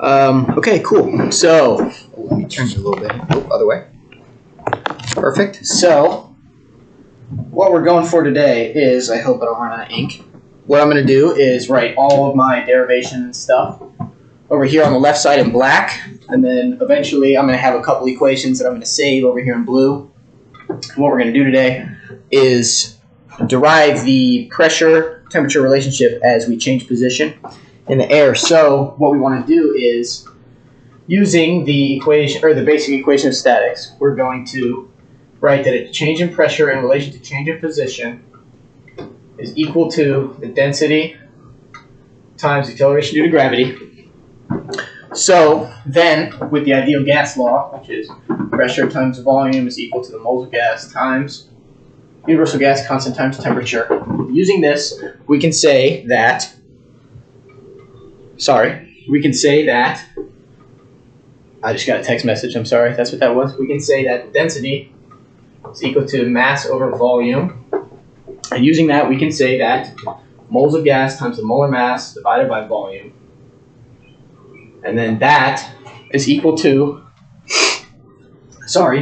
Okay, cool. So, let me turn you a little bit. Oh, other way. Perfect. So, what we're going for today is, I hope I don't run out of ink. What I'm going to do is write all of my derivation and stuff over here on the left side in black, and then eventually I'm going to have a couple equations that I'm going to save over here in blue. And what we're going to do today is derive the pressure-temperature relationship as we change position in the air. So what we want to do is, using the equation, or the basic equation of statics, we're going to write that a change in pressure in relation to change in position is equal to the density times acceleration due to gravity. So then, with the ideal gas law, which is pressure times volume is equal to the moles of gas times universal gas constant times temperature, using this, we can say that, I just got a text message, I'm sorry, that's what that was. We can say that density is equal to mass over volume. And using that, we can say that moles of gas times the molar mass divided by volume. And then that is equal to,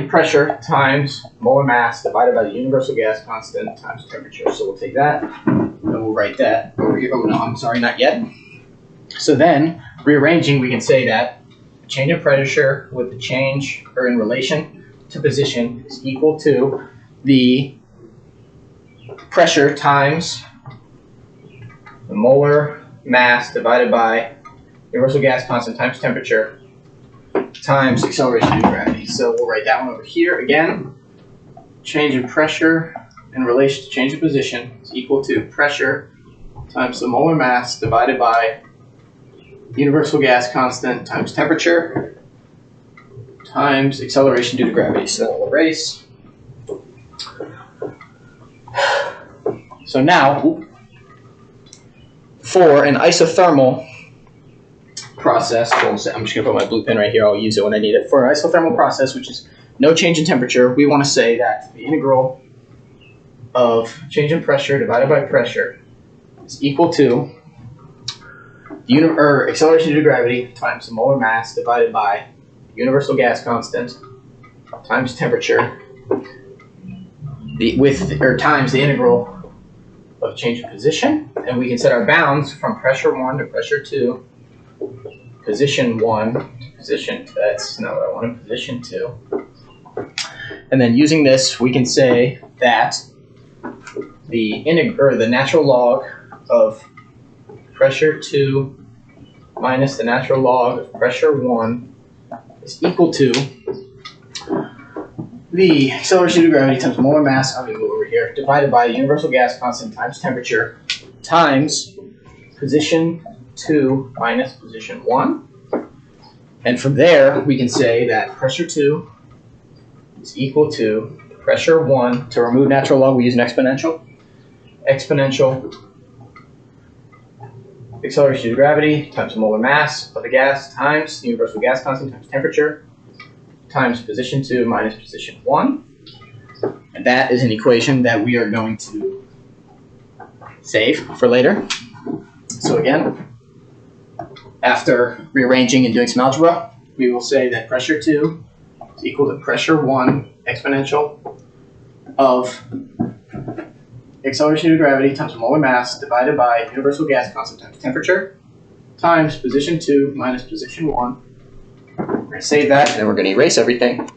pressure times molar mass divided by the universal gas constant times temperature. So we'll take that, and we'll write that over here. Oh no, I'm sorry, not yet. So then, rearranging, we can say that the change in pressure with the change, or in relation to position, is equal to the pressure times the molar mass divided by universal gas constant times temperature times acceleration due to gravity. So we'll write that one over here again. Change in pressure in relation to change in position is equal to pressure times the molar mass divided by universal gas constant times temperature times acceleration due to gravity. So we'll erase. So now, for an isothermal process, I'm just going to put my blue pen right here, I'll use it when I need it. For an isothermal process, which is no change in temperature, we want to say that the integral of change in pressure divided by pressure is equal to the acceleration due to gravity times the molar mass divided by universal gas constant times temperature times the integral of change in position. And we can set our bounds from pressure 1 to pressure 2, position 1 to position, that's not what I wanted, position 2. And then using this, we can say that the natural log of pressure 2 minus the natural log of pressure 1 is equal to the acceleration due to gravity times molar mass, I'm going to go over here, divided by the universal gas constant times temperature times position 2 minus position 1. And from there, we can say that pressure 2 is equal to pressure 1. To remove natural log, we use an exponential. Exponential acceleration due to gravity times the molar mass of the gas times the universal gas constant times temperature times position 2 minus position 1. And that is an equation that we are going to save for later. So again, after rearranging and doing some algebra, we will say that pressure 2 is equal to pressure 1 exponential of acceleration due to gravity times molar mass divided by universal gas constant times temperature times position 2 minus position 1. We're going to save that, and then we're going to erase everything.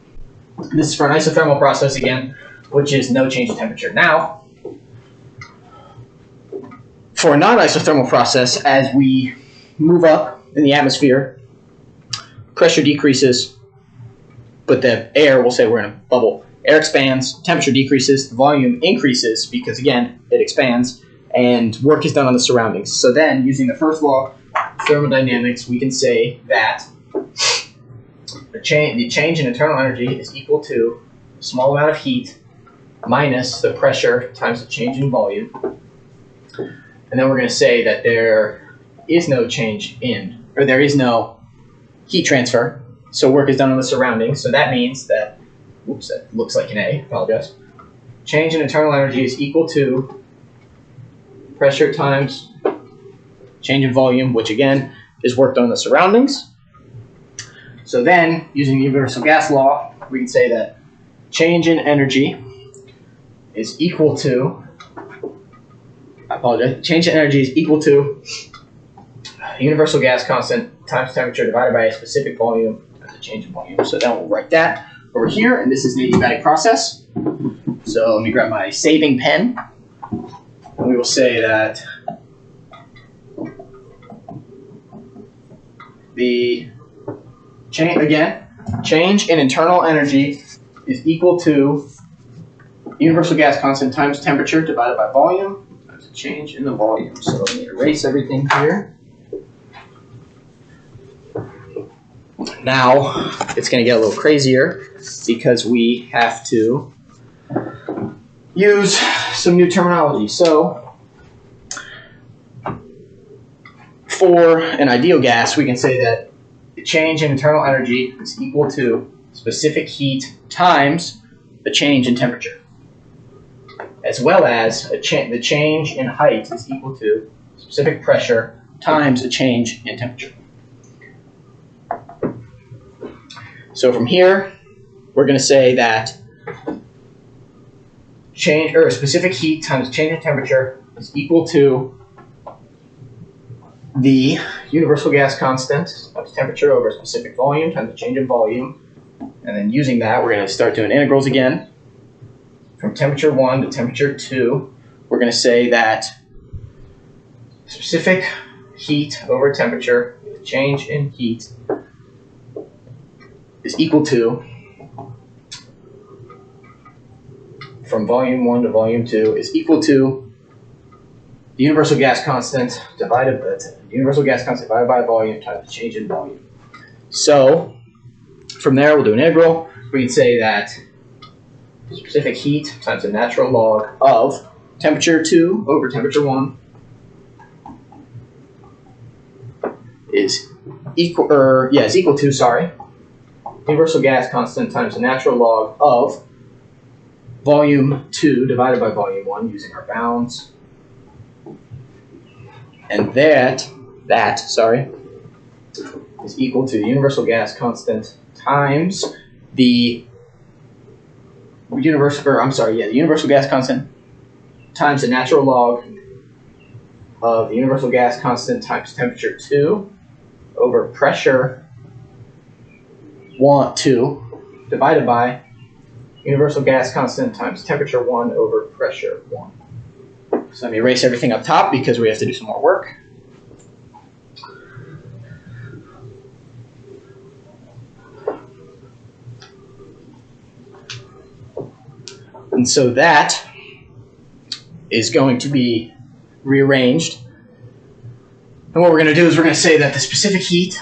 This is for an isothermal process again, which is no change in temperature. Now, for a non-isothermal process, as we move up in the atmosphere, pressure decreases, but the air, we'll say we're in a bubble, air expands, temperature decreases, volume increases because, again, it expands, and work is done on the surroundings. So then, using the first law of thermodynamics, we can say that the change in internal energy is equal to a small amount of heat minus the pressure times the change in volume. And then we're going to say that there is no change in, or there is no heat transfer, so work is done on the surroundings. So that means that, oops, that looks like an A, apologize. Change in internal energy is equal to pressure times change in volume, which again is work done on the surroundings. So then, using the universal gas law, we can say that change in energy is equal to, change in energy is equal to universal gas constant times temperature divided by a specific volume times the change in volume. So then we'll write that over here, and this is the adiabatic process. So let me grab my saving pen, and we will say that the change in internal energy is equal to universal gas constant times temperature divided by volume times the change in the volume. So let me erase everything here. Now it's going to get a little crazier because we have to use some new terminology. So for an ideal gas, we can say that the change in internal energy is equal to specific heat times the change in temperature, as well as the change in height is equal to specific pressure times a change in temperature. So from here, we're going to say that specific heat times change in temperature is equal to the universal gas constant times temperature over a specific volume times the change in volume. And then using that, we're going to start doing integrals again. From temperature 1 to temperature 2, we're going to say that specific heat over temperature, the change in heat, is equal to, from volume 1 to volume 2, is equal to the universal gas constant divided by volume times the change in volume. So from there, we'll do an integral. We can say that specific heat times the natural log of temperature 2 over temperature 1 is equal to, universal gas constant times the natural log of volume 2 divided by volume 1 using our bounds. And that is equal to the universal gas constant times the universal gas constant times the natural log of the universal gas constant times temperature 2 over pressure 2 divided by universal gas constant times temperature 1 over pressure 1. So let me erase everything up top because we have to do some more work. And so that is going to be rearranged. And what we're going to do is we're going to say that the specific heat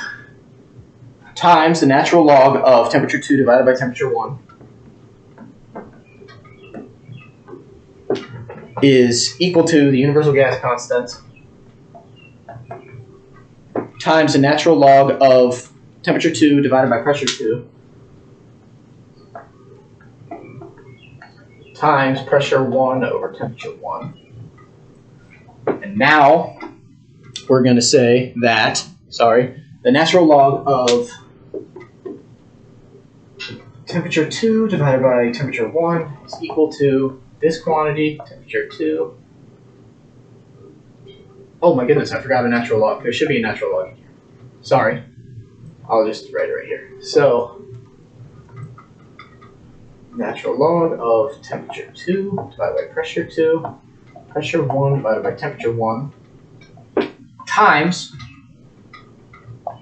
times the natural log of temperature 2 divided by temperature 1 is equal to the universal gas constant times the natural log of temperature 2 divided by pressure 2 times pressure 1 over temperature 1. And now we're going to say that, the natural log of temperature 2 divided by temperature 1 is equal to this quantity, temperature 2. Oh my goodness, I forgot a natural log. There should be a natural log in here. Sorry. I'll just write it right here. So, natural log of temperature 2 divided by pressure 2, pressure 1 divided by temperature 1, times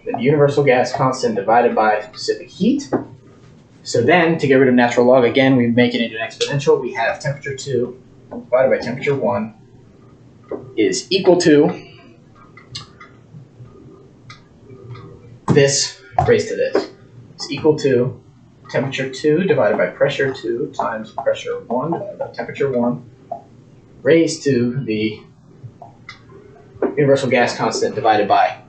the universal gas constant divided by specific heat. So then, to get rid of natural log, again, we make it into an exponential. We have temperature 2 divided by temperature 1 is equal to this raised to this. It's equal to temperature 2 divided by pressure 2 times pressure 1 divided by temperature 1 raised to the universal gas constant divided by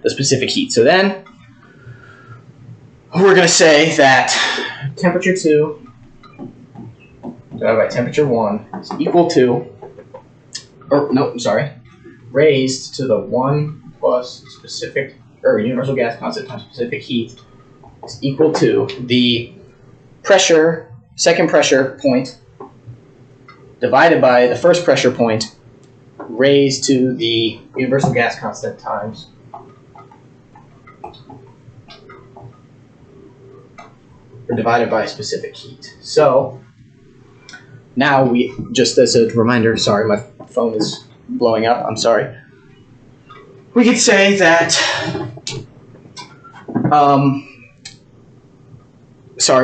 the specific heat. So then we're going to say that temperature 2 divided by temperature 1 is equal to, raised to the 1 plus specific, or universal gas constant times specific heat is equal to the pressure, second pressure point, divided by the first pressure point, raised to the universal gas constant times or divided by specific heat. So now we, just as a reminder, sorry, my phone is blowing up, I'm sorry. We could say that,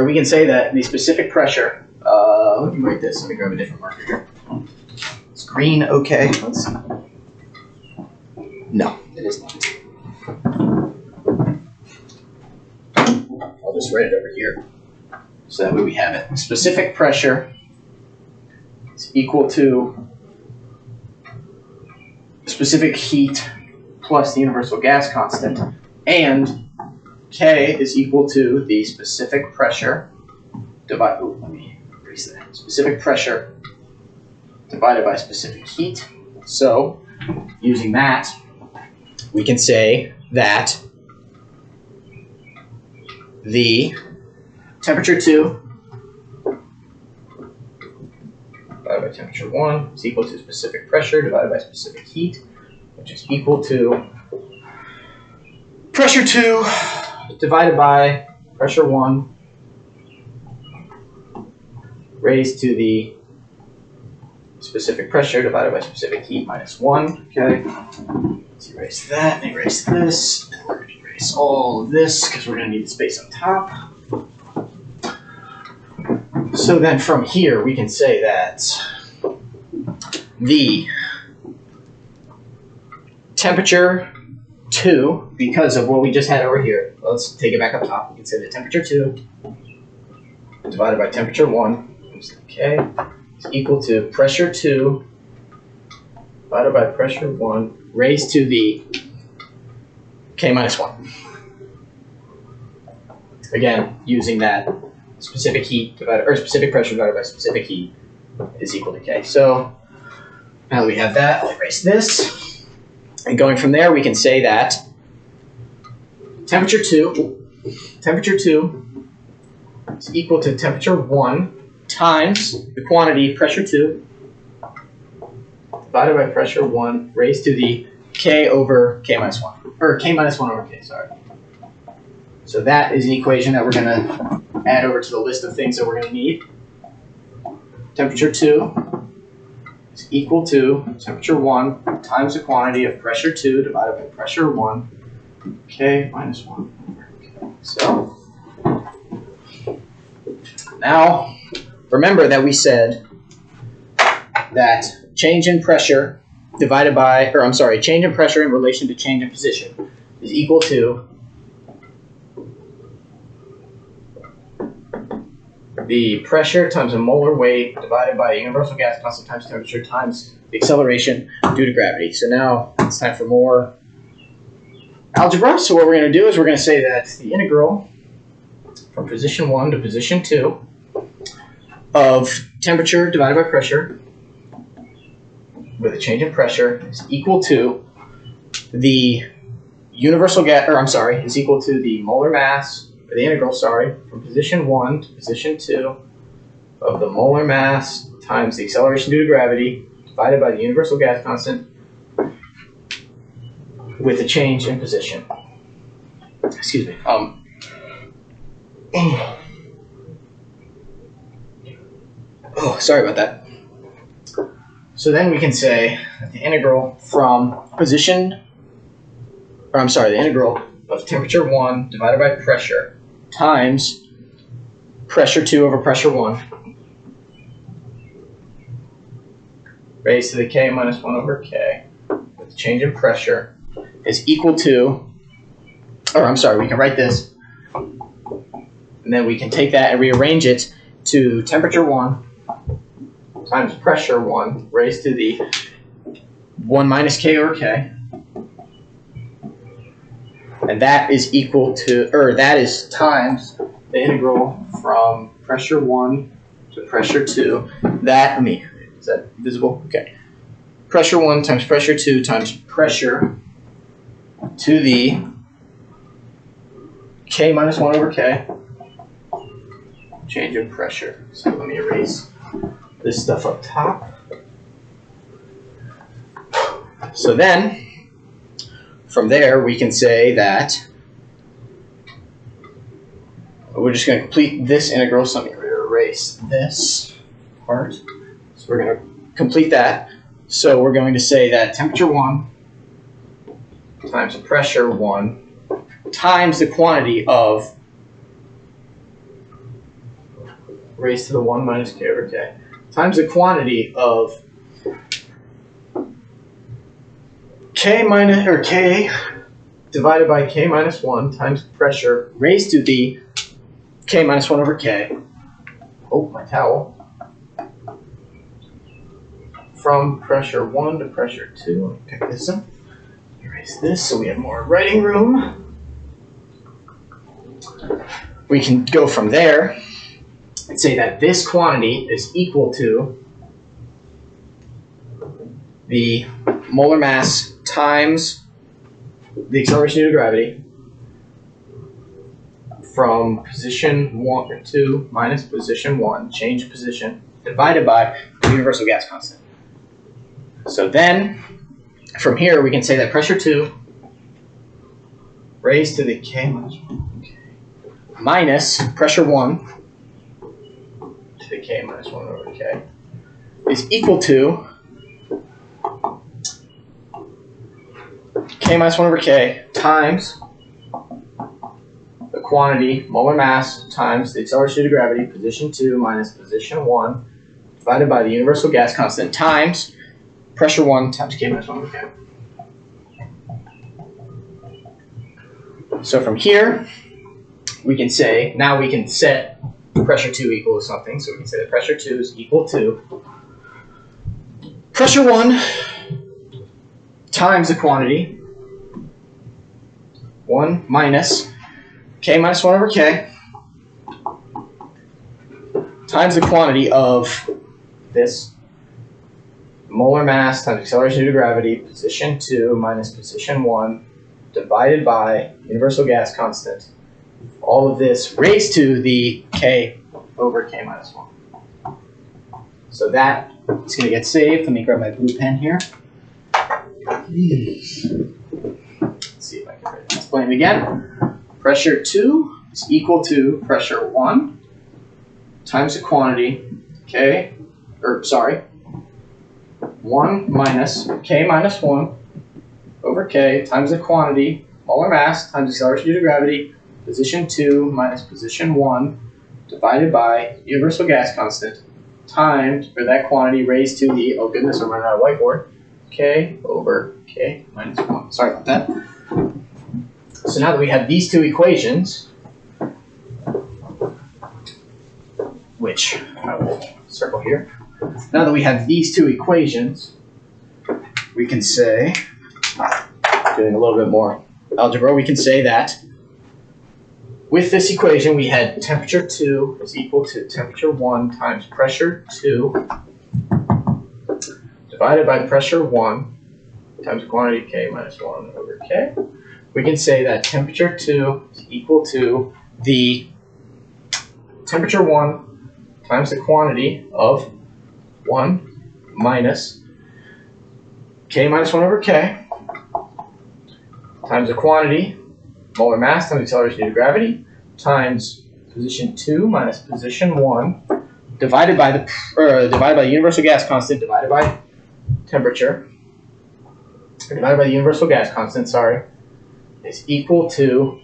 we can say that the specific pressure, let me write this, let me grab a different marker here. It's green, okay, let's see. No, it is not. I'll just write it over here. So that way we have it. Specific pressure is equal to specific heat plus the universal gas constant, and K is equal to the specific pressure divided, let me erase that. Specific pressure divided by specific heat. So, using that, we can say that the temperature 2 divided by temperature 1 is equal to specific pressure divided by specific heat, which is equal to pressure 2 divided by pressure 1 raised to the specific pressure divided by specific heat minus 1. Okay, let's erase that and erase this. And we're going to erase all of this because we're going to need the space on top. So then from here we can say that the temperature 2, because of what we just had over here, let's take it back up top. We can say that temperature 2 divided by temperature 1, okay, is equal to pressure 2 divided by pressure 1 raised to the K minus 1. Again, using that specific heat divided, or specific pressure divided by specific heat is equal to K. So now that we have that, I'll erase this. And going from there, we can say that temperature 2 is equal to temperature 1 times the quantity pressure 2 divided by pressure 1 raised to the K over K minus 1, or K minus 1 over K, sorry. So that is an equation that we're going to add over to the list of things that we're going to need. Temperature 2 is equal to temperature 1 times the quantity of pressure 2 divided by pressure 1, K minus 1. Okay. So now remember that we said that change in pressure divided by, or I'm sorry, change in pressure in relation to change in position is equal to the pressure times a molar weight divided by a universal gas constant times temperature times the acceleration due to gravity. So now it's time for more algebra. So what we're going to do is we're going to say that the integral from position 1 to position 2 of temperature divided by pressure with a change in pressure is equal to the universal gas, or I'm sorry, is equal to the molar mass, or the integral, sorry, from position 1 to position 2 of the molar mass times the acceleration due to gravity divided by the universal gas constant with a change in position. Excuse me. Oh, sorry about that. So then we can say that the integral from position, or I'm sorry, the integral of temperature 1 divided by pressure times pressure 2 over pressure 1 raised to the K minus 1 over K with the change in pressure is equal to, or I'm sorry, we can write this, and then we can take that and rearrange it to temperature 1 times pressure 1 raised to the 1 minus K over K. And that is equal to, or that is times the integral from pressure 1 to pressure 2. That, is that visible? Okay. Pressure 1 times pressure 2 times pressure to the K minus 1 over K change in pressure. So let me erase this stuff up top. So then, from there, we can say that we're just going to complete this integral, so I'm going to erase this part. So we're going to complete that. So we're going to say that temperature 1 times pressure 1 times the quantity of raised to the 1 minus K over K times the quantity of K minus, or K divided by K minus 1 times pressure raised to the K minus 1 over K. Oh, my towel. From pressure 1 to pressure 2. Let me pick this up. Erase this so we have more writing room. We can go from there and say that this quantity is equal to the molar mass times the acceleration due to gravity from position 1 or 2 minus position 1, change of position, divided by the universal gas constant. So then, from here, we can say that pressure 2 raised to the K minus 1 minus pressure 1 to the K minus 1 over K is equal to K minus 1 over K times the quantity, molar mass, times the acceleration due to gravity, position 2 minus position 1, divided by the universal gas constant, times pressure 1 times K minus 1 over K. So from here, we can say, now we can set pressure 2 equal to something. So we can say that pressure 2 is equal to pressure 1 times the quantity, 1 minus K minus 1 over K, times the quantity of this molar mass times acceleration due to gravity, position 2 minus position 1, divided by universal gas constant. All of this raised to the K over K minus 1. So that is going to get saved. Let me grab my blue pen here. Let's see if I can explain it again. Pressure 2 is equal to pressure 1 times the quantity K, 1 minus K minus 1 over K times the quantity, molar mass, times acceleration due to gravity, position 2 minus position 1, divided by universal gas constant, times, for that quantity raised to the, oh goodness, I'm running out of whiteboard, K over K minus 1. Sorry about that. So now that we have these two equations, which I will circle here. Now that we have these two equations, we can say, doing a little bit more algebra, we can say that with this equation we had temperature 2 is equal to temperature 1 times pressure 2 divided by pressure 1 times quantity K minus 1 over K. We can say that temperature 2 is equal to the temperature 1 times the quantity of 1 minus K minus 1 over K times the quantity, molar mass times acceleration due to gravity, times position 2 minus position 1 divided by the universal gas constant divided by temperature, or divided by the universal gas constant, sorry, is equal to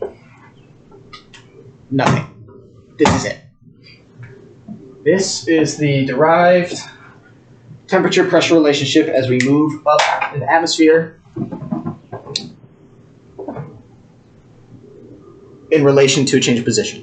nothing. This is it. This is the derived temperature-pressure relationship as we move up in the atmosphere in relation to a change of position.